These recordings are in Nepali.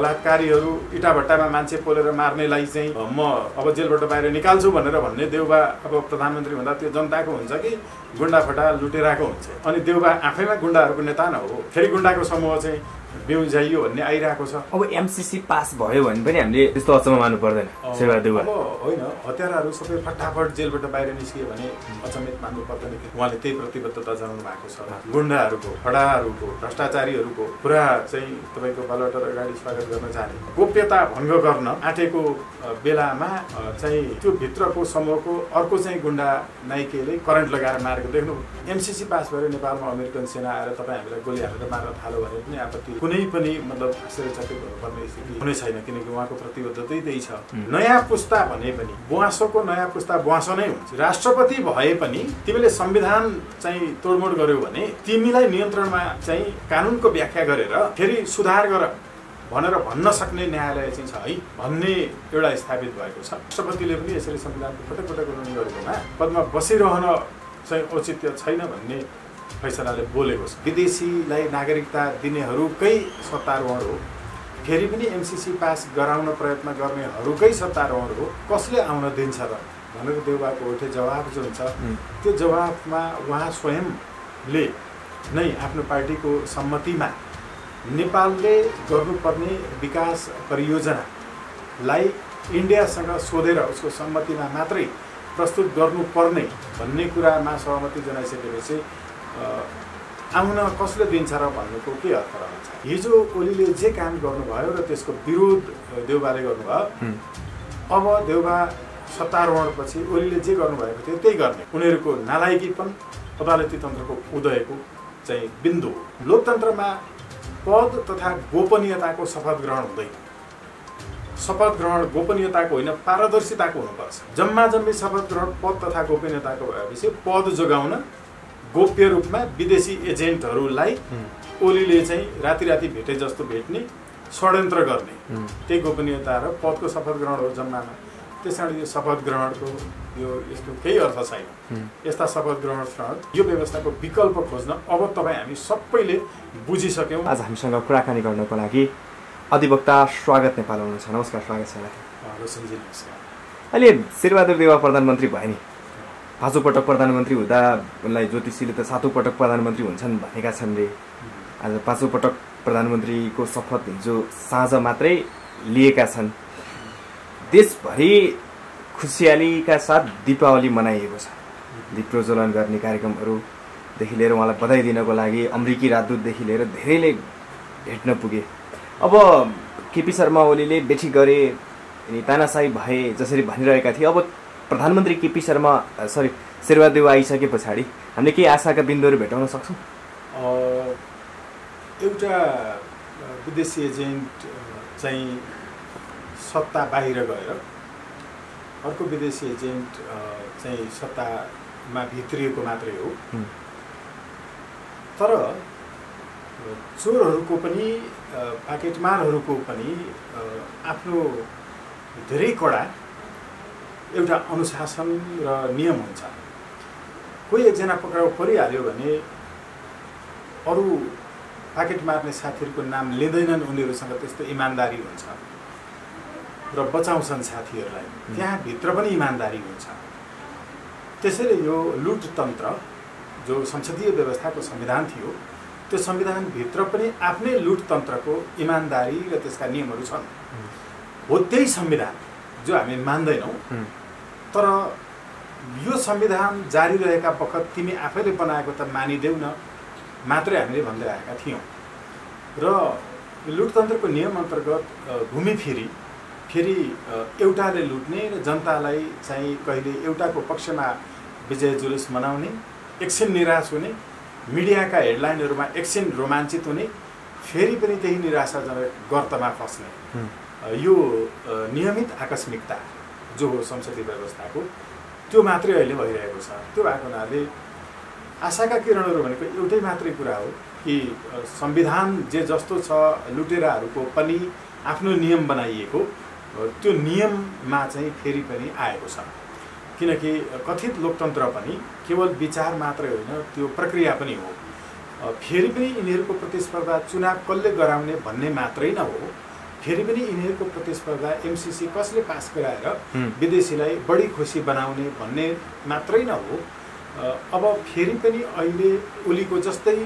बलात्कारीहरू इटाभट्टामा मान्छे पोलेर मार्नेलाई चाहिँ म अब जेलबाट बाहिर निकाल्छु भनेर भन्ने देउबा अब प्रधानमन्त्री भन्दा त्यो जनताको हुन्छ कि गुण्डाफटा लुटेराको हुन्छ। अनि देउबा आफैमा गुण्डाहरूको नेता न हो, फेरि गुण्डाको समूह चाहिँ बेउजाइयो भन्ने आइरहेको छ। अब एमसीसी पास भयो भने पनि हामीले त्यस्तो अचम्म मान्नु पर्दैन। सेवा देउबा अब होइन, हत्याराहरू सबै फटाफट जेलबाट बाहिर निस्कियो भने अचम्मित मान्नु पर्दैन कि उहाँले त्यही प्रतिबद्धता जनाउनु भएको छ। गुण्डाहरूको, फडाहरूको, भ्रष्टाचारीहरूको पुरा चाहिँ तपाईँको बलवटर अगाडि स्वागत गर्न जाने, गोप्यता भङ्ग गर्न आँटेको बेलामा चाहिँ त्यो भित्रको समूहको अर्को चाहिँ गुण्डा नाइकेले करेन्ट लगाएर मारेको देख्नु। एमसीसी पास भएर नेपालमा अमेरिकन सेना आएर तपाईँ हामीलाई गोली हालेर मार्न थाल्यो भने पनि आपत्ति कुनै पनि मतलब आश्चर्यचकित हुनुपर्ने स्थिति हुनै छैन, किनकि उहाँको प्रतिबद्धतै त्यही छ। नयाँ पुस्ता भने पनि बुवासोको नयाँ पुस्ता बुवासो नै हुन्छ। राष्ट्रपति भए पनि तिमीले संविधान चाहिँ तोडमोड गर्यौ भने तिमीलाई नियन्त्रणमा चाहिँ कानुनको व्याख्या गरेर फेरि सुधार गर भनेर भन्न सक्ने न्यायालय चाहिँ छ है भन्ने एउटा स्थापित भएको छ। राष्ट्रपतिले पनि यसरी संविधानको पटक पटक उल्लङ्घन गरेकोमा पदमा बसिरहन चाहिँ औचित्य छैन भन्ने फैसलाले बोलेको छ। विदेशीलाई नागरिकता दिनेहरूकै सत्तारूढ हो, फेरि पनि एमसीसी पास गराउन प्रयत्न गर्नेहरूकै सत्तारूढ हो, कसले आउन दिन्छ र भनेर देउबाको उठे जवाब जो हुन्छ त्यो जवाबमा उहाँ स्वयंले नै आफ्नो पार्टीको सम्मतिमा नेपालले गर्नुपर्ने विकास परियोजनालाई इन्डियासँग सोधेर उसको सम्मतिमा मात्रै प्रस्तुत गर्नुपर्ने भन्ने कुरामा सहमति जनाइसकेपछि आउन कसले दिन्छ र भन्नुको के अर्थ रहन्छ। हिजो ओलीले जे काम गर्नुभयो र त्यसको विरोध देउबाले गर्नुभयो, अब देउबा सत्तारोहणपछि ओलीले जे गर्नुभएको थियो त्यही गर्ने। उनीहरूको नालायकीपन अदालती तन्त्रको उदयको चाहिँ बिन्दु। लोकतन्त्रमा पद तथा गोपनीयताको शपथ ग्रहण हुँदैन। शपथ ग्रहण गोपनीयताको होइन, पारदर्शिताको हुनुपर्छ। जम्मा जम्मी शपथ ग्रहण पद तथा गोपनीयताको भएपछि पद जोगाउन गोप्य रूपमा विदेशी एजेन्टहरूलाई ओलीले चाहिँ राति राति भेटे जस्तो भेट्ने, षड्यन्त्र गर्ने, त्यही गोपनीयता र पदको शपथ ग्रहण हो जम्मामा। त्यस कारण यो शपथ ग्रहणको यस्तो केही अर्थ छैन। यस्ता शपथ ग्रहण यो व्यवस्थाको विकल्प खोज्न अब तपाईँ हामी सबैले बुझिसक्यौँ। आज हामीसँग कुराकानी गर्नको लागि अधिवक्ता स्वागत नेपाल हुनुहुन्छ। नमस्कार, स्वागत छ। रोशनजी नमस्कार। अहिले शेरबहादुर देउवा प्रधानमन्त्री भए नि, 5औं पटक प्रधानमन्त्री हुँदा उनलाई ज्योतिषीले त 7औं पटक प्रधानमन्त्री हुन्छन् भनेका छन् रे। आज 5औं पटक प्रधानमन्त्रीको शपथ हिजो साँझ मात्रै लिएका छन्। देशभरि खुसियालीका साथ दीपावली मनाइएको छ। दीप प्रज्वलन गर्ने कार्यक्रमहरूदेखि लिएर उहाँलाई बधाई दिनको लागि अमेरिकी राजदूतदेखि लिएर धेरैले भेट्न पुगे। अब केपी शर्मा ओलीले बेठी गरे, तानाशाही भए जसरी भनिरहेका थिए, अब प्रधानमन्त्री केपी शर्मा शेरबहादुर देउवा आइसके पछाडि हामीले केही आशाका बिन्दुहरू भेटाउन सक्छौँ? एउटा विदेशी एजेन्ट चाहिँ सत्ता बाहिर गएर अर्को विदेशी एजेन्ट चाहिँ सत्तामा भित्रिएको मात्रै हो। तर चोरहरूको पनि पाकेटमारहरूको पनि आफ्नो धेरै कडा एउटा अनुशासन र नियम हुन्छ। कोही एकजना पक्राउ परिहाल्यो भने अरू पाकेट मार्ने साथीहरूको नाम लिँदैनन्, उनीहरूसँग त्यस्तो इमान्दारी हुन्छ र बचाउँछन् साथीहरूलाई। त्यहाँभित्र पनि इमान्दारी हुन्छ। त्यसैले यो लुटतन्त्र जो संसदीय व्यवस्थाको संविधान थियो, त्यो संविधानभित्र पनि आफ्नै लुटतन्त्रको इमान्दारी र त्यसका नियमहरू छन्। हो त्यही संविधान जो हामी मान्दैनौँ, तर यो संविधान जारी रहेका बखत तिमी आफैले बनाएको त मानिदेऊ न मात्रै हामीले भन्दै आएका थियौँ। र लुटतन्त्रको नियम अन्तर्गत घुमिफिरी फेरि एउटाले लुट्ने र जनतालाई चाहिँ कहिले एउटाको पक्षमा विजय जुलुस मनाउने, एकछिन निराश हुने, मिडियाका हेडलाइनहरूमा एकछिन रोमाञ्चित हुने, फेरि पनि त्यही निराशाजनक गर्तमा फस्ने, यो नियमित आकस्मिकता जो हो संसदीय व्यवस्थाको, त्यो मात्रै अहिले भइरहेको छ। त्यो भएको हुनाले आशाका किरणहरू भनेको एउटै मात्रै कुरा हो कि संविधान जे जस्तो छ, लुटेराहरूको पनि आफ्नो नियम बनाइएको, त्यो नियममा चाहिँ फेरि पनि आएको छ। किनकि कथित लोकतन्त्र पनि केवल विचार मात्रै होइन, त्यो प्रक्रिया पनि हो। फेरि पनि यिनीहरूको प्रतिस्पर्धा चुनाव कसले गराउने भन्ने मात्रै न हो, फेरि पनि यिनीहरूको प्रतिस्पर्धा एमसिसी कसले पास गराएर विदेशीलाई बढी खुसी बनाउने भन्ने मात्रै नहो, अब फेरि पनि अहिले ओलीको जस्तै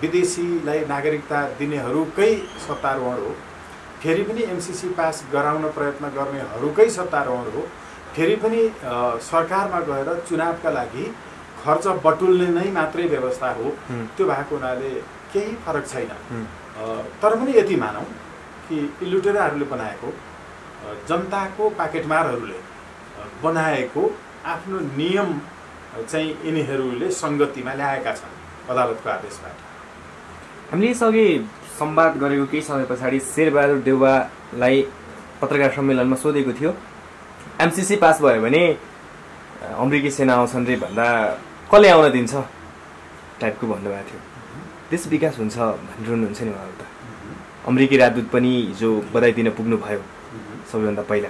विदेशीलाई नागरिकता दिनेहरूकै सत्तारोहण हो, फेरि पनि एमसिसी पास गराउन प्रयत्न गर्नेहरूकै सत्तारोहण हो, फेरि पनि सरकारमा गएर चुनावका लागि खर्च बटुल्ने नै मात्रै व्यवस्था हो। त्यो भएको हुनाले केही फरक छैन। तर पनि यति मानौँ कि लुटेराहरूले बनाएको, जनताको पाकेटमारहरूले बनाएको आफ्नो नियम चाहिँ यिनीहरूले सङ्गतिमा ल्याएका छन् अदालतको आदेशबाट। हामीले यसअघि संवाद गरेको केही समय पछाडि शेरबहादुर देउवालाई पत्रकार सम्मेलनमा सोधेको थियो, एमसिसी पास भयो भने अमेरिकी सेना आउँछन् रे भन्दा कसले आउन दिन्छ टाइपको भन्नुभएको थियो। देश विकास हुन्छ भनिरहनुहुन्छ नि उहाँहरू त। अमेरिकी राजदूत पनि हिजो बधाई दिन पुग्नु भयो सबैभन्दा पहिला।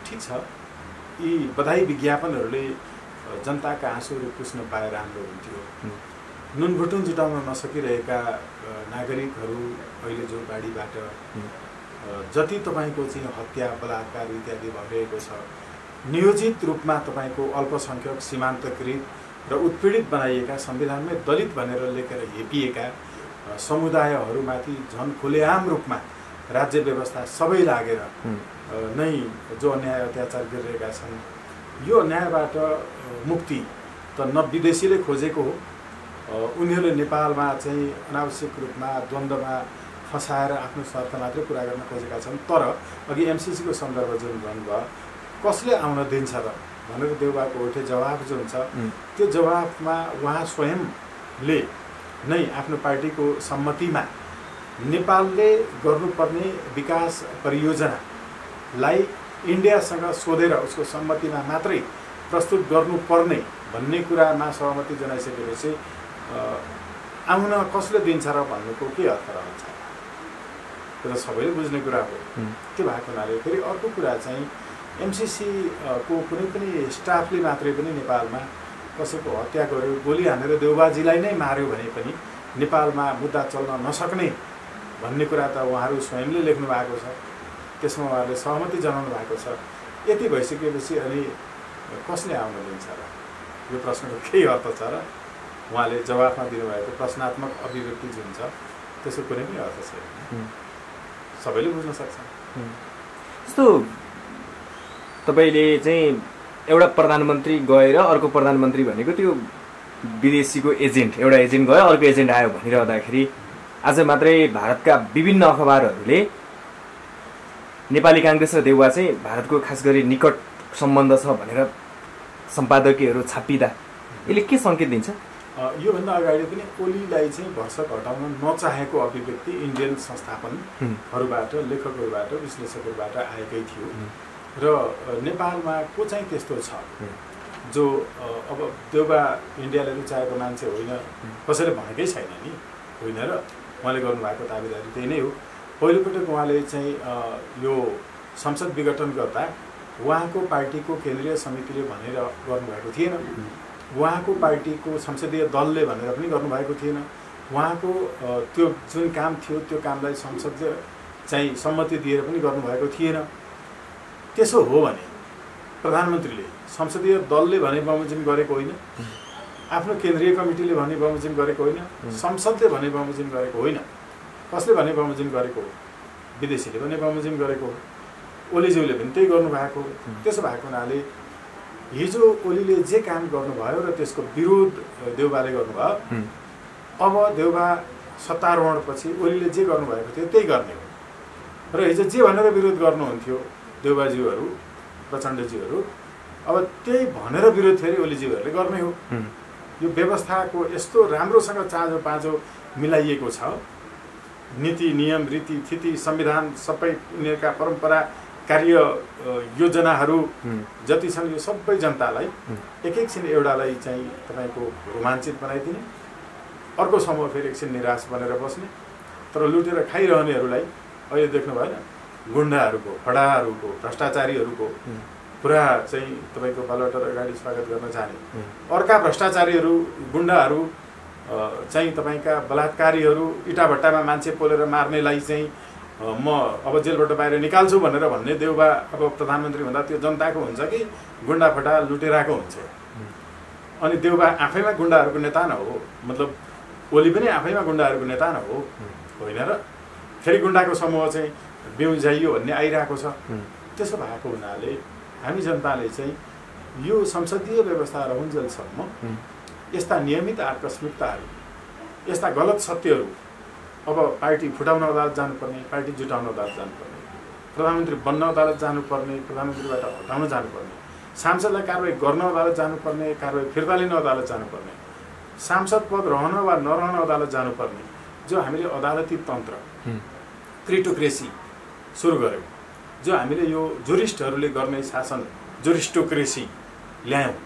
ठिक छ, यी बधाई विज्ञापनहरूले जनताका आँसुहरू पुस्न पाए राम्रो हुन्थ्यो। नुनभुटुन जुटाउन नसकिरहेका नागरिकहरू अहिले जो बाढीबाट जति तपाईँको चाहिँ हत्या बलात्कार इत्यादि भइरहेको छ, नियोजित रूपमा तपाईँको अल्पसङ्ख्यक सीमान्तकृत र उत्पीडित बनाइएका संविधानमै दलित भनेर लेखेर हेपिएका समुदायहरूमाथि झन् खुलेआम रूपमा राज्य व्यवस्था सबै लागेर नै जो अन्याय अत्याचार गरिरहेका छन्, यो अन्यायबाट मुक्ति त न विदेशीले खोजेको हो, उनीहरूले नेपालमा चाहिँ अनावश्यक रूपमा द्वन्द्वमा फसाएर आफ्नो स्वार्थ मात्रै पुरा गर्न खोजेका छन्। तर अघि एमसिसीको सन्दर्भ जुन भन्नुभयो, कसले आउन दिन्छ र भनेर देउवाको उठे जवाफ जो हुन्छ, त्यो जवाफमा उहाँ स्वयंले नै आफ्नो पार्टीको सम्मतिमा नेपालले गर्नुपर्ने विकास परियोजनालाई इन्डियासँग सोधेर उसको सम्मतिमा मात्रै प्रस्तुत गर्नुपर्ने भन्ने कुरामा सहमति जनाइसकेपछि आउन कसले दिन्छ र भन्नुको के अर्थ रहन्छ? त्यो त सबैले बुझ्ने कुरा हो। त्यो भएको हुनाले फेरि अर्को कुरा चाहिँ एमसिसी को कुनै पनि स्टाफले मात्रै पनि नेपालमा कसैको हत्या गर्यो, गोली हानेर देउबाजीलाई नै मार्यो भने पनि नेपालमा मुद्दा चल्न नसक्ने भन्ने कुरा त उहाँहरू स्वयंले लेख्नु भएको छ, त्यसमा उहाँहरूले सहमति जनाउनु भएको छ। यति भइसकेपछि अनि कसले आउन दिन्छ र? यो प्रश्नको केही अर्थ छ र? उहाँले जवाफमा दिनुभएको प्रश्नात्मक अभिव्यक्ति जुन छ त्यसको कुनै पनि अर्थ छैन, सबैले बुझ्न सक्छ। जस्तो तपाईँले चाहिँ एउटा प्रधानमन्त्री गएर अर्को प्रधानमन्त्री भनेको त्यो विदेशीको एजेन्ट, एउटा एजेन्ट गयो अर्को एजेन्ट आयो भनिरहँदाखेरि आज मात्रै भारतका विभिन्न अखबारहरूले नेपाली काङ्ग्रेस र देउवा चाहिँ भारतको खास गरी निकट सम्बन्ध छ भनेर सम्पादकीयहरू छापिँदा यसले के सङ्केत दिन्छ? योभन्दा अगाडि पनि ओलीलाई चाहिँ भर्सक हटाउन नचाहेको अभिव्यक्ति इन्डियन संस्थापनहरूबाट, लेखकहरूबाट, विश्लेषकहरूबाट आएकै थियो र नेपालमा को चाहिँ त्यस्तो छ जो अब देउबा इन्डियाले रुचाएको मान्छे होइन, कसैले भनेकै छैन नि, होइन र उहाँले गर्नुभएको दाबीदारी त्यही नै हो। पहिलोपटक उहाँले चाहिँ यो संसद विघटन गर्दा उहाँको पार्टीको केन्द्रीय समितिले भनेर गर्नुभएको थिएन, उहाँको पार्टीको संसदीय दलले भनेर पनि गर्नुभएको थिएन, उहाँको त्यो जुन काम थियो त्यो कामलाई संसदले चाहिँ सम्मति दिएर पनि गर्नुभएको थिएन। त्यसो हो भने प्रधानमन्त्रीले संसदीय दलले भने बमोजिम गरेको होइन, आफ्नो केन्द्रीय कमिटीले भने बमोजिम गरेको होइन, संसदले भने बमोजिम गरेको होइन, कसले भने बमोजिम गरेको हो? विदेशीले भने बमोजिम गरेको हो, ओलीज्यूले पनि त्यही गर्नुभएको हो। त्यसो भएको हुनाले हिजो ओलीले जे काम गर्नुभयो र त्यसको विरोध देउबाले गर्नुभयो, अब देउबा सत्तारोहणपछि ओलीले जे गर्नुभएको थियो त्यही गर्ने हो र हिजो जे भनेर विरोध गर्नुहुन्थ्यो देउबाज्यूहरू, प्रचण्डज्यूहरू, अब त्यही भनेर विरोध फेरि ओलीज्यूहरूले गर्ने हो। यो व्यवस्थाको यस्तो राम्रोसँग चाँजो पाँचो मिलाइएको छ, नीति नियम रीतिथिति संविधान सबै यिनीहरूका परम्परा कार्य योजनाहरू जति छन् यो सबै जनतालाई एक एकछिन एउटालाई चाहिँ तपाईँको रोमाञ्चित बनाइदिने, अर्को समूह फेरि एकछिन निराश बनेर बस्ने। तर लुटेर खाइरहनेहरूलाई अहिले देख्नु भएन, गुन्डाहरूको, फडाहरूको, भ्रष्टाचारीहरूको पुरा चाहिँ तपाईँको बालुवाटार अगाडि स्वागत गर्न जाने, अर्का भ्रष्टाचारीहरू, गुन्डाहरू चाहिँ तपाईँका बलात्कारीहरू, इटाभट्टामा मान्छे पोलेर मार्नेलाई चाहिँ म अब जेलबाट बाहिर निकाल्छु भनेर भन्ने देउबा अब प्रधानमन्त्री हुँदा त्यो जनताको हुन्छ कि गुन्डा फटा लुटेराको हुन्छ। अनि देउबा आफैमा गुन्डाहरूको नेता न हो, मतलब ओली पनि आफैमा गुन्डाहरूको नेता न हो, होइन र? फेरि गुन्डाको समूह चाहिँ बिउजाइयो भन्ने आइरहेको छ। त्यसो भएको हुनाले हामी जनताले चाहिँ यो संसदीय व्यवस्था रहुन्जेलसम्म यस्ता नियमित आकस्मिकताहरू, यस्ता गलत सत्यहरू, अब पार्टी फुटाउन अदालत जानुपर्ने, पार्टी जुटाउन अदालत जानुपर्ने, प्रधानमन्त्री बन्न अदालत जानुपर्ने, प्रधानमन्त्रीबाट हटाउन जानुपर्ने, सांसदलाई कारवाही गर्न अदालत जानुपर्ने, कारवाही फिर्ता लिन अदालत जानुपर्ने, सांसद पद रहन वा नरहन अदालत जानुपर्ने, जो हामीले अदालती तन्त्र क्रिटोक्रेसी सुरु गर्यौँ, जो हामीले यो जुरिस्टहरूले गर्ने शासन जुरिस्टोक्रेसी ल्यायौँ,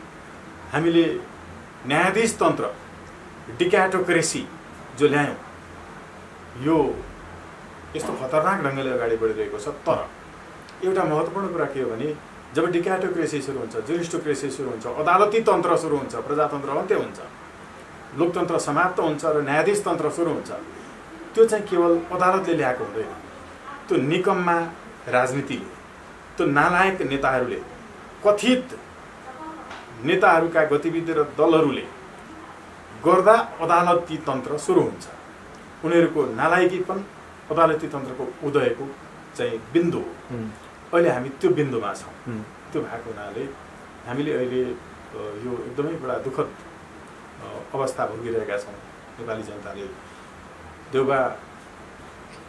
हामीले न्यायाधीश तन्त्र डिक्याटोक्रेसी जो ल्यायौँ, यो यस्तो खतरनाक ढङ्गले अगाडि बढिरहेको छ। तर एउटा महत्त्वपूर्ण कुरा के हो भने जब डिक्याटोक्रेसी सुरु हुन्छ, जुरिस्टोक्रेसी सुरु हुन्छ, अदालती तन्त्र सुरु हुन्छ, प्रजातन्त्र अन्त्य हुन्छ, लोकतन्त्र समाप्त हुन्छ र न्यायाधीश तन्त्र सुरु हुन्छ, त्यो चाहिँ केवल अदालतले ल्याएको हुँदैन। त्यो निकम्मा राजनीतिले, त्यो नालायक नेताहरूले, कथित नेताहरूका गतिविधि र दलहरूले गर्दा अदालती तन्त्र सुरु हुन्छ। उनीहरूको नालायकीपन अदालती तन्त्रको उदयको चाहिँ बिन्दु हो। अहिले हामी त्यो बिन्दुमा छौँ। त्यो भएको हुनाले हामीले अहिले यो एकदमै बडा दुःखद अवस्था भोगिरहेका छौँ। नेपाली जनताले देउबा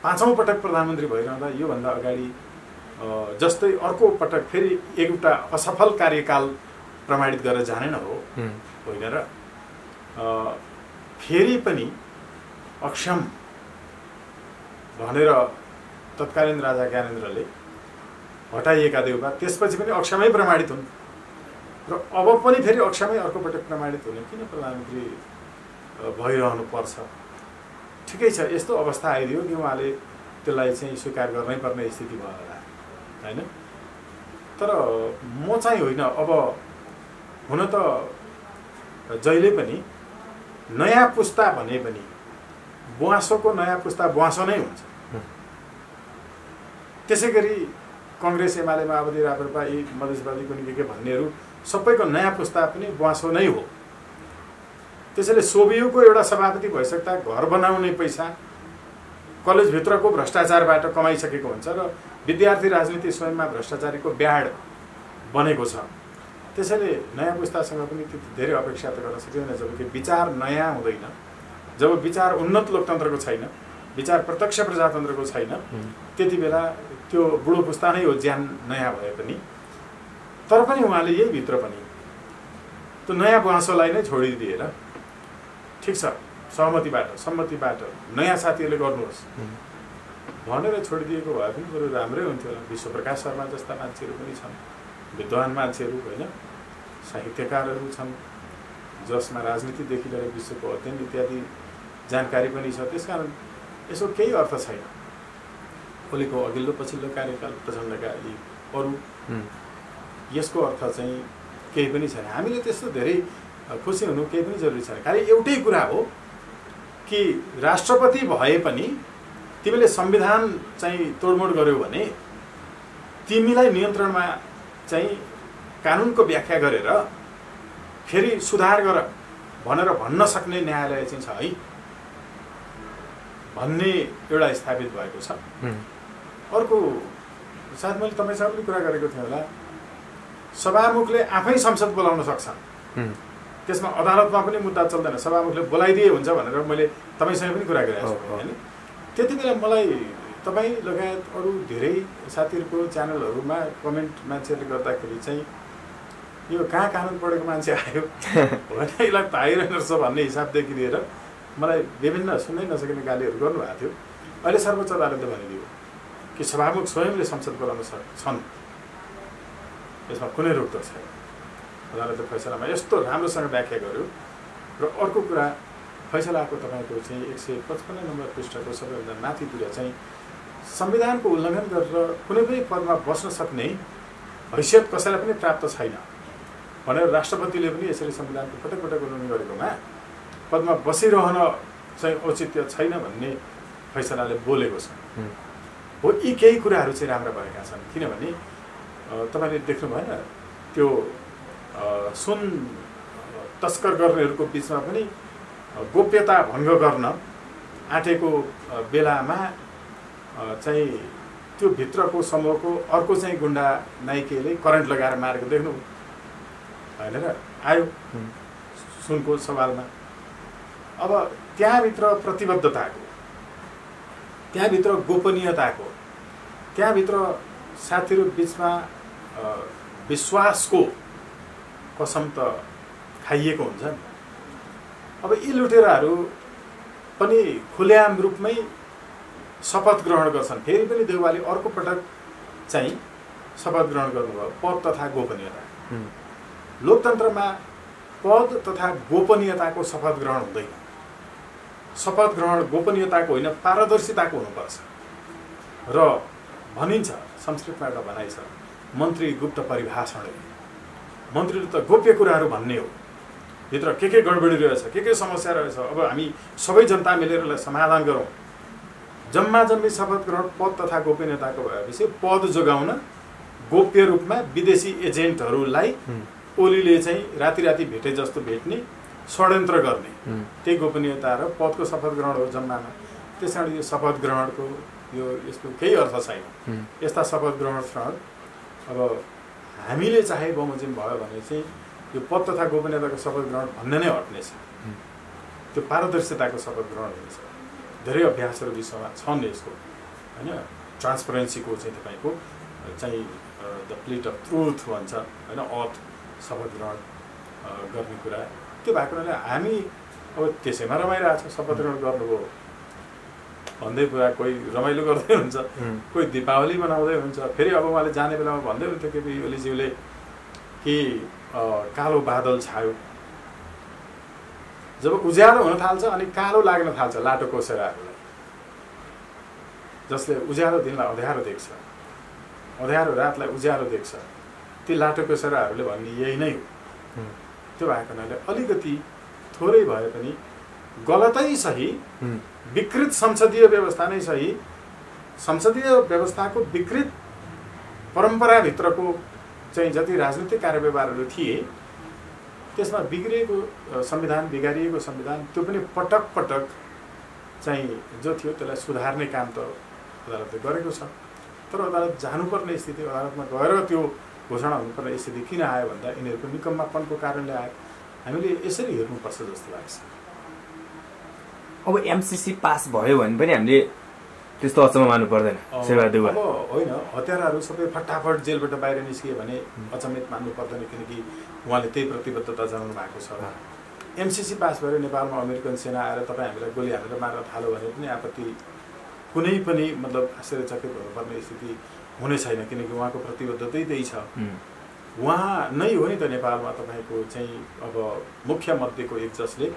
5औं पटक प्रधानमन्त्री भइरहँदा योभन्दा अगाडि जस्तै अर्को पटक फेरि एउटा असफल कार्यकाल प्रमाणित गरेर जाने न हो, होइन र? फेरि पनि अक्षम भनेर तत्कालीन राजा ज्ञानेन्द्रले हटाइएका देउबा त्यसपछि पनि अक्षमै प्रमाणित हुन् र अब पनि फेरि अक्षमै अर्को पटक प्रमाणित हुने किन प्रधानमन्त्री भइरहनु पर्छ? ठिकै छ, यस्तो अवस्था आइदियो कि उहाँले त्यसलाई चाहिँ स्वीकार गर्नै पर्ने स्थिति भयो होला, होइन? तर म चाहिँ होइन, अब हुन त जहिले पनि नयाँ पुस्ता भने पनि बुवासोको नयाँ पुस्ता बुवासो नै हुन्छ। त्यसै गरी कङ्ग्रेस, एमाले, माओवादी, राप्रपा, यी मधेसवादी कुनै के भन्नेहरू सबैको नयाँ पुस्ता पनि बुवासो नै हो। त्यसैले सोभियुको एउटा सभापति भइसक्दा घर बनाउने पैसा कलेजभित्रको भ्रष्टाचारबाट कमाइसकेको हुन्छ र विद्यार्थी राजनीति स्वयंमा भ्रष्टाचारीको ब्याड बनेको छ। त्यसैले नयाँ पुस्तासँग पनि त्यति धेरै अपेक्षा त गर्न सकिँदैन। जबकि विचार नयाँ हुँदैन, जब विचार उन्नत लोकतन्त्रको छैन, विचार प्रत्यक्ष प्रजातन्त्रको छैन, त्यति बेला त्यो बुढो पुस्ता नै हो ज्यान नयाँ भए पनि। तर पनि उहाँले यही भित्र पनि त्यो नयाँ बुवासोलाई नै छोडिदिएर ठिक छ सम्मतिबाट नयाँ साथीहरूले गर्नुहोस् भनेर छोडिदिएको भए पनि बरु राम्रै हुन्थ्यो होला। विश्वप्रकाश शर्मा जस्ता मान्छेहरू पनि छन्, विद्वान मान्छेहरू, होइन, साहित्यकारहरू छन्, जसमा राजनीतिदेखि लिएर विश्वको अध्ययन इत्यादि जानकारी पनि छ। त्यसकारण यसो केही अर्थ छैन। ओलीको अघिल्लो पछिल्लो कार्यकाल, प्रचण्डका यी अरू, यसको अर्थ चाहिँ केही पनि छैन। हामीले त्यस्तो धेरै खुसी हुनु केही पनि जरुरी छैन। खालि एउटै कुरा हो कि राष्ट्रपति भए पनि तिमीले संविधान चाहिँ तोडमोड गर्यौ भने तिमीलाई नियन्त्रणमा चाहिँ कानुनको व्याख्या गरेर फेरि सुधार गर भनेर भन्न सक्ने न्यायालय चाहिँ छ है भन्ने एउटा स्थापित भएको छ। अर्को सायद मैले तपाईसँग पनि कुरा गरेको थिएँ होला, सभामुखले आफै संसद बोलाउन सक्छन्, त्यसमा अदालतमा पनि मुद्दा चल्दैन, सभामुखले बोलाइदिए हुन्छ भनेर मैले तपाईसँग पनि कुरा गरेको छु हैन। त्यति बेला मलाई तपाईँ लगायत अरू धेरै साथीहरूको च्यानलहरूमा कमेन्ट मान्छेहरूले गर्दाखेरि चाहिँ यो कहाँ कानुन पढेको मान्छे आयो होइन, यसलाई थाहै रहेछ भन्ने हिसाबदेखि लिएर मलाई विभिन्न सुन्नै नसकिने गालीहरू गर्नुभएको थियो। अहिले सर्वोच्च अदालतले भनिदियो कि सभामुख स्वयंले संसद बोलाउन सक्छन्, यसमा कुनै रोकटोक छैन। अदालतले फैसलामा यस्तो राम्रोसँग व्याख्या गर्यो। र अर्को कुरा, फैसलाको तपाईँको चाहिँ 155 नम्बर पृष्ठको सबैभन्दा माथितिर चाहिँ संविधानको उल्लङ्घन गरेर कुनै पनि पदमा बस्न सक्ने हैसियत कसैलाई पनि प्राप्त छैन भनेर राष्ट्रपतिले पनि यसरी संविधानको पटक पटक उल्लङ्घन गरेकोमा पदमा बसिरहन चाहिँ औचित्य छैन भन्ने फैसलाले बोलेको छ। हो यी केही कुराहरू चाहिँ राम्रा भएका छन्। किनभने तपाईँले देख्नु भएन त्यो सुन तस्कर गर्नेहरूको बिचमा पनि गोप्यता भङ्ग गर्न आँटेको बेलामा चाहिँ त्यो भित्रको समूहको अर्को चाहिँ गुन्डा नाइकेले करेन्ट लगाएर मारेको देख्नु होइन र आयो सुनको सवालमा। अब त्यहाँभित्र प्रतिबद्धताको, त्यहाँभित्र गोपनीयताको, त्यहाँभित्र साथीहरू बिचमा विश्वासको कसम त खाइएको हुन्छ नि। अब यी लुटेराहरू पनि खुलेआम रूपमै शपथ ग्रहण गर्छन्। फेरि पनि देउवाले अर्को पटक चाहिँ शपथ ग्रहण गर्नुभयो, पद तथा गोपनीयता। लोकतन्त्रमा पद तथा गोपनीयताको शपथ ग्रहण हुँदैन। शपथ ग्रहण गोपनीयताको होइन, पारदर्शिताको हुनुपर्छ। र भनिन्छ, संस्कृतमा एउटा भनाइ छ, मन्त्री गुप्त परिभाषणै। मन्त्रीले त गोप्य कुराहरू भन्ने हो, भित्र के गडबडी रहेछ, के समस्या रहेछ, अब हामी सबै जनता मिलेर यसलाई समाधान गरौँ। जम्मा जम्मी शपथ ग्रहण पद तथा गोपनीयताको भएपछि पद जोगाउन गोप्य रूपमा विदेशी एजेन्टहरूलाई ओलीले चाहिँ राति राति भेटे जस्तो भेट्ने, षड्यन्त्र गर्ने, त्यही गोपनीयता र पदको शपथ ग्रहण हो जम्मामा। त्यस कारण यो शपथ ग्रहणको यसको केही अर्थ छैन। यस्ता शपथ ग्रहण अब हामीले चाहे बमोजिम भयो भने चाहिँ यो पद तथा गोपनीयताको शपथ ग्रहण भन्ने नै हट्नेछ। त्यो पारदर्शिताको शपथ ग्रहण हुनेछ। धेरै अभ्यासहरू विश्वमा छन् यसको होइन। ट्रान्सपरेन्सीको चाहिँ तपाईँको चाहिँ द प्लेट अफ ट्रुथ भन्छ होइन, अर्थ शपथ ग्रहण गर्ने कुरा। त्यो भएको हुनाले हामी अब त्यसैमा रमाइरहेको छ। शपथ ग्रहण गर्नुभयो भन्दै कुरा कोही रमाइलो गर्दै हुन्छ, कोही दीपावली मनाउँदै हुन्छ। फेरि अब उहाँले जाने बेलामा भन्दै हुन्थ्यो केपी ओलीज्यूले कि कालो बादल छायो, जब उज्यालो हुन थाल्छ अनि कालो लाग्न थाल्छ लाटो कोसेराहरूलाई, जसले उज्यालो दिनलाई अँध्यारो देख्छ, अँध्यारो रातलाई उज्यालो देख्छ, ती लाटो कोसेराहरूले भन्ने यही नै हो। त्यो भएको हुनाले अलिकति थोरै भए पनि गलतै सही, विकृत संसदीय व्यवस्था नै सही, संसदीय व्यवस्थाको विकृत परम्पराभित्रको चाहिँ जति राजनीतिक कार्यव्यवहारहरू थिए त्यसमा बिग्रिएको संविधान, बिगारिएको संविधान, त्यो पनि पटक पटक चाहिँ जो थियो त्यसलाई सुधार्ने काम त अदालतले गरेको छ। तर अदालत जानुपर्ने स्थिति, अदालतमा गएर त्यो घोषणा हुनुपर्ने स्थिति किन आयो भन्दा यिनीहरूको निकम्मापनको कारणले आयो। हामीले यसरी हेर्नुपर्छ जस्तो लाग्छ। अब एमसीसी पास भयो भने पनि हामीले त्यस्तो अचम्म मान्नु पर्दैन शेरबहादुर देउवा। अब होइन, हतियारहरू सबै फटाफट जेलबाट बाहिर निस्किए भने अचम्मित मान्नु पर्दैन, किनकि उहाँले त्यही प्रतिबद्धता जनाउनु भएको छ। एमसीसी पास भएर नेपालमा अमेरिकन सेना आएर तपाईँ हामीलाई गोली हालेर मार्न थाल्यो भने पनि आपत्ति कुनै पनि मतलब आश्चर्यचकित हुनुपर्ने स्थिति हुने छैन, किनकि उहाँको प्रतिबद्धतै त्यही छ। उहाँ नै हो नि त नेपालमा तपाईँको चाहिँ अब मुख्य मध्येको एक, जसले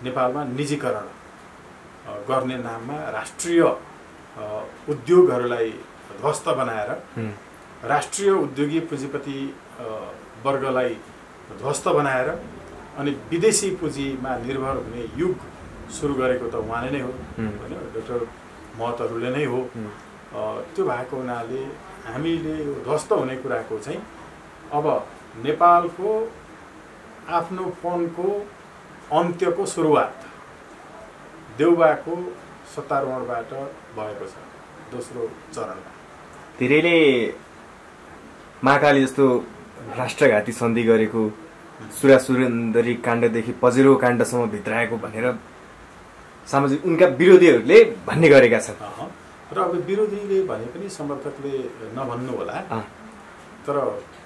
नेपालमा निजीकरण गर्ने नाममा राष्ट्रिय उद्योगहरूलाई ध्वस्त बनाएर, राष्ट्रिय उद्योगी पुँजीपति वर्गलाई ध्वस्त बनाएर अनि विदेशी पुँजीमा निर्भर हुने युग सुरु गरेको त उहाँले नै हो होइन, डाक्टर महतहरूले नै हो। त्यो भएको हुनाले हामीले यो ध्वस्त हुने कुराको चाहिँ अब नेपालको आफ्नोपनको अन्त्यको सुरुवात देउबाको सत्तारोहणबाट भएको छ दोस्रो चरणमा। धेरैले महाकाली जस्तो राष्ट्रघाती सन्धि गरेको, सुरासुरेन्दरी काण्डदेखि पजेरो काण्डसम्म भित्राएको भनेर सामाजिक उनका विरोधीहरूले भन्ने गरेका छन्। र अब विरोधीले भने पनि समर्थकले नभन्नु होला, तर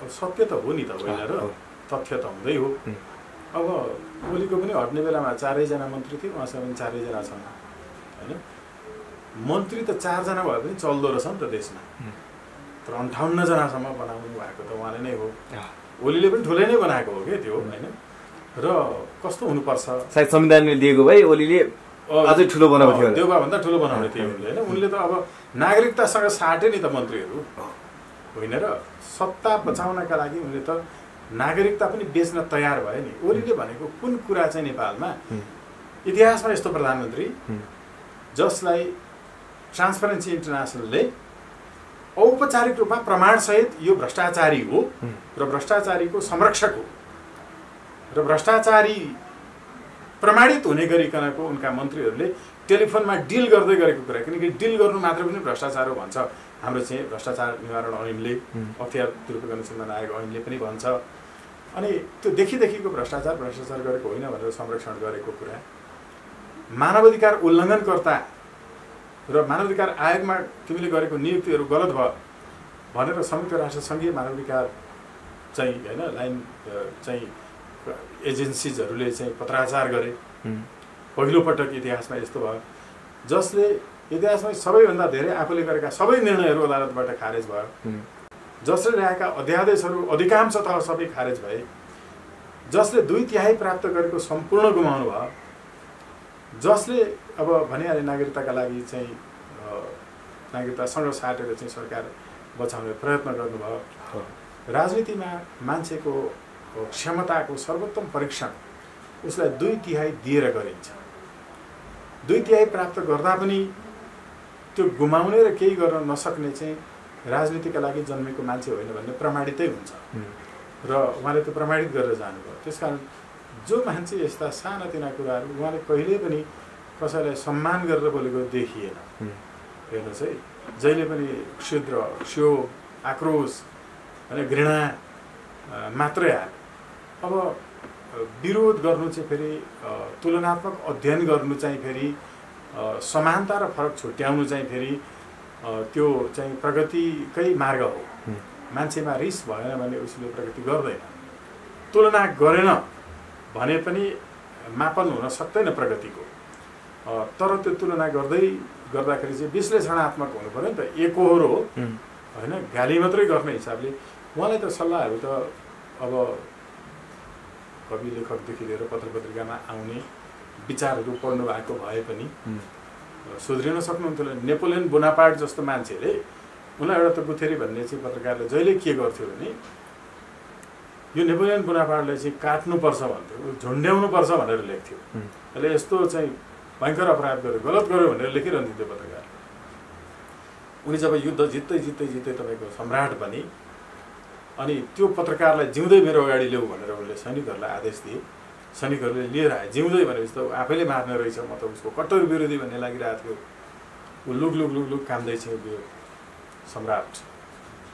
सत्य त हो नि त, होइन र तथ्य त हुँदै हो। अब ओलीको पनि हट्ने बेलामा 4जना मन्त्री थिए, उहाँसँग पनि 4जना छन् होइन। मन्त्री त 4जना भए पनि चल्दो रहेछ नि त देशमा, तर 58जनासम्म बनाउनु भएको त उहाँले नै हो। ओलीले पनि ठुलै नै बनाएको हो क्या त्यो होइन। र कस्तो हुनुपर्छ, सायद संविधानले दिएको भए ओलीले अझै ठुलो बनाएको थियो, देउबाभन्दा ठुलो बनाउने थियो उनले होइन। उनले त अब नागरिकतासँग साटे नि त मन्त्रीहरू होइन र सत्ता बचाउनका लागि उनले त नागरिकता पनि बेच्न तयार भए नि। ओलीले भनेको कुन कुरा चाहिँ नेपालमा इतिहासमा यस्तो प्रधानमन्त्री जसलाई ट्रान्सपरेन्सी इन्टरनेसनलले औपचारिक रूपमा प्रमाणसहित यो भ्रष्टाचारी हो र भ्रष्टाचारीको संरक्षक हो र भ्रष्टाचारी प्रमाणित हुने गरिकनको उनका मन्त्रीहरूले टेलिफोनमा डिल गर्दै गरेको कुरा, किनकि डिल गर्नु मात्र पनि भ्रष्टाचार हो भन्छ हाम्रो चाहिँ भ्रष्टाचार निवारण ऐनले, अख्तियार दुरुपयोग नियन्त्रण आयोग ऐनले पनि भन्छ। अनि त्यो देखिदेखिको भ्रष्टाचार गरेको होइन भनेर संरक्षण गरेको कुरा, मानवाधिकार उल्लङ्घनकर्ता र मानवाधिकार आयोगमा तिमीले गरेको नियुक्तिहरू गलत भयो भनेर संयुक्त राष्ट्र सङ्घीय मानवाधिकार चाहिँ होइन लाइन चाहिँ एजेन्सिजहरूले चाहिँ पत्राचार गरे। पहिलोपटक इतिहासमा यस्तो भयो जसले इतिहासमा सबैभन्दा धेरै आफूले गरेका सबै निर्णयहरू अदालतबाट खारेज भयो, जसले ल्याएका अध्यादेशहरू अधिकांशतः सबै खारेज भए, जसले 2/3 प्राप्त गरेको सम्पूर्ण गुमाउनु भयो, जसले अब भनिहाले नागरिकताका लागि चाहिँ नागरिकतासँग साटेर चाहिँ सरकार बचाउने प्रयत्न गर्नुभयो। राजनीतिमा मान्छेको क्षमताको सर्वोत्तम परीक्षण उसलाई 2/3 दिएर गरिन्छ। 2/3 प्राप्त गर्दा पनि त्यो गुमाउने र केही गर्न नसक्ने चाहिँ राजनीतिका लागि जन्मेको मान्छे होइन भन्ने प्रमाणितै हुन्छ र उहाँले त्यो प्रमाणित गरेर जानुभयो। त्यसकारण जो मान्छे यस्ता सानातिना कुराहरू उहाँले कहिल्यै पनि कसैलाई सम्मान गरेर बोलेको देखिएन। हेर्नुहोस् है, जहिले पनि क्षुद्र, क्षोभ, आक्रोश अनि घृणा मात्रै आयो। अब विरोध गर्नु चाहिँ फेरि तुलनात्मक अध्ययन गर्नु चाहिँ फेरि समानता र फरक छुट्याउनु चाहिँ फेरि त्यो चाहिँ प्रगतिकै मार्ग हो। मान्छेमा रिस भएन भने उसले प्रगति गर्दैन, तुलना गरेन भने पनि मापन हुन सक्दैन प्रगतिको। तर त्यो तुलना गर्दाखेरि चाहिँ विश्लेषणात्मक हुनु पऱ्यो नि त, एकहोरो होइन गाली मात्रै गर्ने हिसाबले। उहाँलाई त सल्लाहहरू त अब कवि लेखकदेखि लिएर पत्र पत्रिकामा आउने विचारहरू पढ्नु भएको भए पनि सुध्रिन सक्नुहुन्थ्यो। नेपोलियन बोनापार्ट जस्तो मान्छेले उनलाई एउटा त बुथेरी भन्ने चाहिँ पत्रकारले जहिले के गर्थ्यो भने यो नेपोलियन बोनापार्टलाई चाहिँ काट्नुपर्छ भन्थ्यो, झुन्ड्याउनुपर्छ भनेर लेख्थ्यो। यसले यस्तो चाहिँ भयङ्कर अपराध गर्यो, गलत गर्यो भनेर लेखिरहन्थ्यो त्यो पत्रकार। उनी जब युद्ध जित्दै तपाईँको सम्राट बने अनि त्यो पत्रकारलाई जिउँदै मेरो अगाडि ल्याऊ भनेर उनले सैनिकहरूलाई आदेश दिए। सैनिकहरूले लिएर आए। जिउँदै भनेपछि त आफैले मार्ने रहेछ, म त उसको कट्टर विरोधी भन्ने लागिरहेको थियो। ऊ लुक कामदै थियो त्यो सम्राट,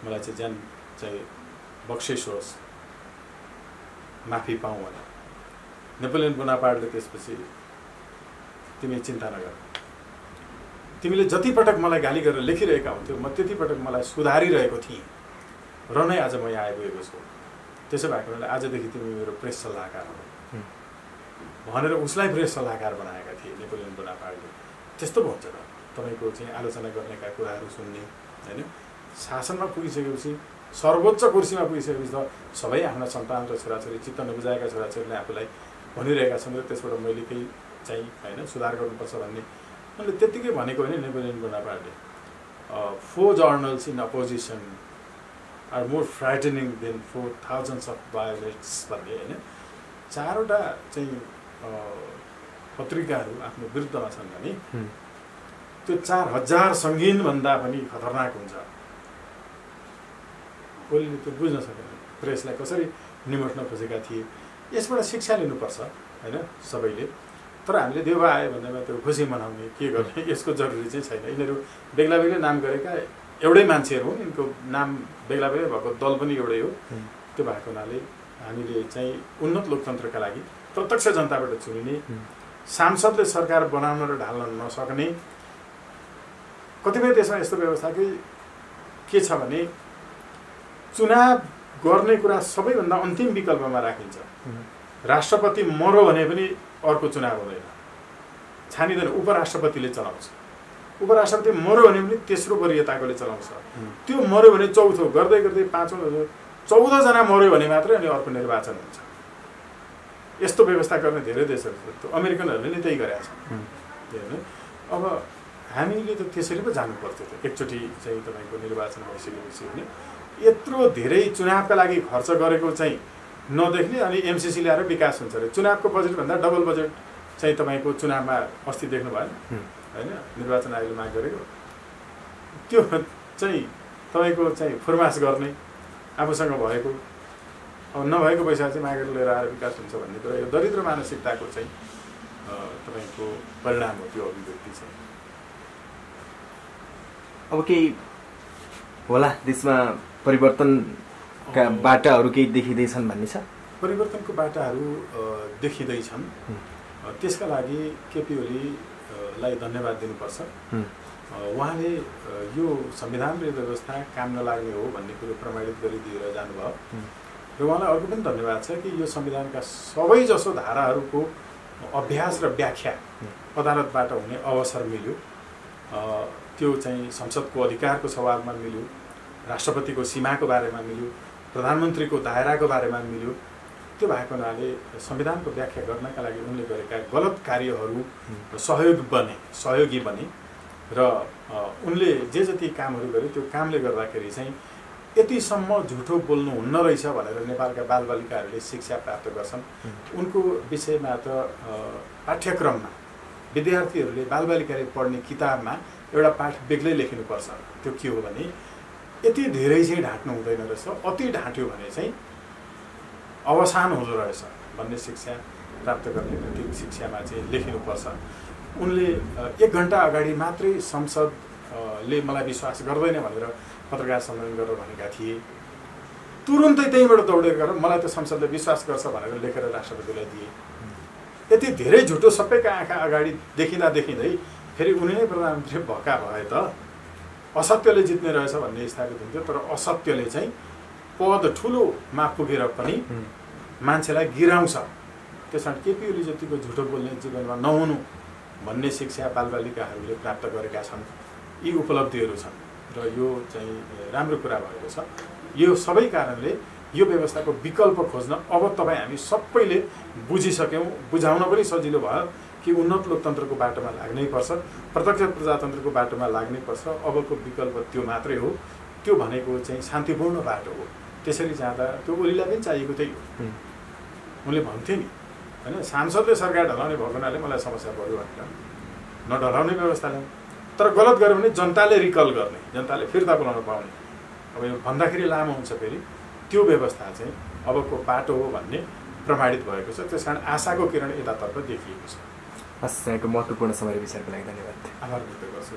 मलाई चाहिँ ज्यान चाहिँ बक्सिस होस्, माफी पाऊँ भने। नेपोलियन बोनापार्टले त्यसपछि तिमी चिन्ता नगर, तिमीले जति पटक मलाई गाली गरेर लेखिरहेका हुन्थ्यौ म त्यति पटक मलाई सुधारिरहेको थिएँ र नै आज म यहाँ आइपुगेको छु। त्यसो भएको हुनाले आजदेखि तिमी मेरो प्रेस सल्लाहकार हो भनेर उसलाई प्रेस सल्लाहकार बनाएका थिए नेपोलियन बोनापार्टले। त्यस्तो हुन्छ र तपाईँको चाहिँ आलोचना गर्नेका कुराहरू सुन्ने होइन। शासनमा पुगिसकेपछि सर्वोच्च कुर्सीमा पुगिसकेपछि त सबै आफ्ना सन्तान र छोराछोरी, चित्त नबुझाएका छोराछोरीले आफूलाई भनिरहेका छन् र त्यसबाट मैले केही चाहिँ होइन सुधार गर्नुपर्छ भन्ने उनले त्यत्तिकै भनेको होइन Napoleon बोनापार्टले। 4 journals in opposition are more frightening than 4,000 of violets भन्ने होइन। 4वटा चाहिँ पत्रिकाहरू आफ्नो विरुद्धमा छन् भने त्यो 4,000 सङ्गीनभन्दा पनि खतरनाक हुन्छ। कोहीले त्यो बुझ्न सकेन प्रेसलाई कसरी निमट्न खोजेका थिए। यसबाट शिक्षा लिनुपर्छ होइन सबैले। तर हामीले देउबा आयो भन्दैमा त्यो खुसी मनाउने के गर्ने यसको जरुरी चाहिँ छैन। यिनीहरू बेग्ला बेग्लै नाम गरेका एउटै मान्छेहरू हुन्, यिनको नाम बेग्ला बेग्लै भएको दल पनि एउटै हो। त्यो भएको हुनाले हामीले चाहिँ उन्नत लोकतन्त्रका लागि प्रत्यक्ष जनताबाट चुनिने, सांसदले सरकार बनाउन र ढाल्न नसक्ने, कतिपय देशमा यस्तो व्यवस्था के छ भने चुनाव गर्ने कुरा सबैभन्दा अन्तिम विकल्पमा राखिन्छ। राष्ट्रपति मर्यो भने पनि अर्को चुनाव हुँदैन, छानिँदैन, उपराष्ट्रपतिले चलाउँछ। उपराष्ट्रपति मर्यो भने पनि तेस्रो वरियताकोले चलाउँछ। त्यो मर्यो भने चौथो गर्दै गर्दै 5औं 14 जना मर्यो भने मात्रै अनि अर्को निर्वाचन हुन्छ। यस्तो व्यवस्था गर्ने धेरै देशहरू छ। अमेरिकनहरूले नै त्यही गरेका छन् हेर्नु। अब हामीले त त्यसरी पो जानु पर्थ्यो त एकचोटि चाहिँ तपाईँको निर्वाचन भइसकेपछि भने। यत्रो धेरै चुनावका लागि खर्च गरेको चाहिँ नदेख्ने अनि एमसिसी ल्याएर विकास हुन्छ अरे। चुनावको बजेटभन्दा डबल बजेट चाहिँ तपाईँको चुनावमा अस्ति देख्नु भएन होइन, निर्वाचन आयोगले माग गरेको त्यो चाहिँ तपाईँको चाहिँ फुर्मास गर्ने आफूसँग भएको अब नभएको पैसा चाहिँ मागेर लिएर आएर विकास हुन्छ भन्ने कुरा यो दरिद्र मानसिकताको चाहिँ तपाईँको परिणाम हो त्यो अभिव्यक्ति चाहिँ। अब केही होला देशमा परिवर्तनका बाटाहरू केही देखिँदैछन् भन्ने छ? परिवर्तनको बाटाहरू देखिँदैछन्। त्यसका लागि केपी ओलीलाई धन्यवाद दिनुपर्छ। उहाँले यो संविधान र व्यवस्था काम नलाग्ने हो भन्ने कुरो प्रमाणित गरिदिएर जानुभयो र उहाँलाई अर्को पनि धन्यवाद छ कि यो संविधानका सबैजसो धाराहरूको अभ्यास र व्याख्या अदालतबाट हुने अवसर मिल्यो। त्यो चाहिँ संसदको अधिकारको सवालमा मिल्यो, राष्ट्रपतिको सीमाको बारेमा मिल्यो, प्रधानमन्त्रीको दायराको बारेमा मिल्यो। त्यो भएको हुनाले संविधानको व्याख्या गर्नका लागि उनले गरेका गलत कार्यहरू सहयोगी बने र उनले जे जति कामहरू गरे त्यो कामले गर्दाखेरि चाहिँ यतिसम्म झुठो बोल्नु हुन्न रहेछ भनेर नेपालका बालबालिकाहरूले शिक्षा प्राप्त गर्छन्। उनको विषयमा त पाठ्यक्रममा विद्यार्थीहरूले बालबालिकाले पढ्ने किताबमा एउटा पाठ बेग्लै लेखिनुपर्छ। त्यो के हो भने यति धेरै चाहिँ ढाँट्नु हुँदैन रहेछ, अति ढाँट्यो भने चाहिँ अवसान हुँदो रहेछ भन्ने शिक्षा प्राप्त गर्ने नैतिक शिक्षामा चाहिँ लेखिनुपर्छ। उनले 1 घन्टा अगाडि मात्रै संसदले मलाई विश्वास गर्दैन भनेर पत्रकार सम्मेलन गरेर भनेका थिए। तुरुन्तै त्यहीँबाट दौडेर गएर मलाई त संसदले विश्वास गर्छ भनेर लेखेर राष्ट्रपतिलाई दिए। यति धेरै झुटो सबैका आँखा अगाडि देखिँदै फेरि उनी नै प्रधानमन्त्री भएका भए त असत्यले जित्ने रहेछ भन्ने स्थापित हुन्थ्यो। तर असत्यले चाहिँ पद ठुलोमा पुगेर पनि मान्छेलाई गिराउँछ। त्यस कारण केपी ओली जतिको झुटो बोल्ने जीवनमा नहुनु भन्ने शिक्षा बालबालिकाहरूले प्राप्त गरेका छन्। यी उपलब्धिहरू छन् र यो चाहिँ राम्रो कुरा भएको छ। यो सबै कारणले यो व्यवस्थाको विकल्प खोज्न अब तपाईँ हामी सबैले बुझिसक्यौँ, बुझाउन पनि सजिलो भयो कि उन्नत लोकतन्त्रको बाटोमा लाग्नै पर्छ, प्रत्यक्ष प्रजातन्त्रको बाटोमा लाग्नै पर्छ। अबको विकल्प त्यो मात्रै हो। त्यो भनेको चाहिँ शान्तिपूर्ण बाटो हो। त्यसरी जाँदा त्यो ओलीलाई पनि चाहिएको त्यही हो। उनले भन्थे नि हैन, सांसदले सरकार ढलाउने भएको हुनाले मलाई समस्या पर्यो भनेर नढलाउने व्यवस्था ल्याउँ। तर गलत गर्यो भने जनताले रिकल गर्ने, जनताले फिर्ता बोलाउन पाउने, अब यो भन्दाखेरि लामो हुन्छ फेरि, त्यो व्यवस्था चाहिँ अबको बाटो हो भन्ने प्रमाणित भएको छ। त्यसकारण आशाको किरण यतातर्फ देखिएको छ। हस्, यहाँको महत्त्वपूर्ण समय विचारको लागि धन्यवाद। आभार व्यक्त गर्छु।